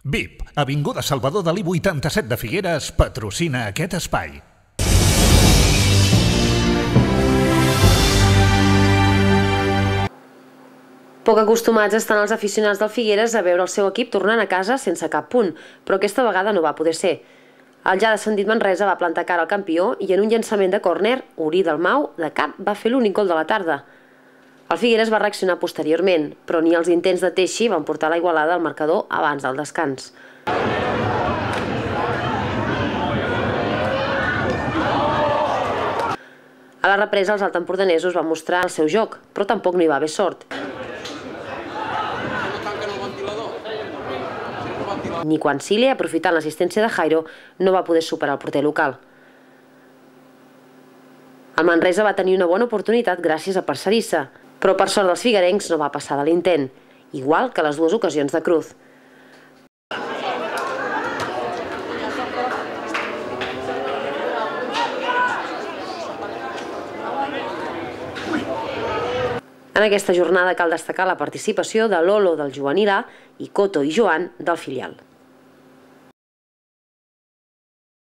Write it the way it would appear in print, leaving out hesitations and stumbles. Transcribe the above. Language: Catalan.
VIP, Avinguda Salvador Dalí 87 de Figueres, patrocina aquest espai. Poc acostumats estan els aficionats del Figueres a veure el seu equip tornant a casa sense cap punt, però aquesta vegada no va poder ser. El ja descendit Manresa va plantar cara al campió i en un llançament de córner, Uri Dalmau, de cap, va fer l'únic gol de la tarda. El Figueres va reaccionar posteriorment, però ni els intents de Teixi van portar la igualada al marcador abans del descans. A la represa, els altempordanesos van mostrar el seu joc, però tampoc no hi va haver sort. Nico Ansile, aprofitant l'assistència de Jairo, no va poder superar el porter local. El Manresa va tenir una bona oportunitat gràcies a Parcerissa, però per sort dels figuerencs no va passar de l'intent, igual que les dues ocasions de Cruz. En aquesta jornada cal destacar la participació de Lolo del juvenil A i Coto i Joan del filial.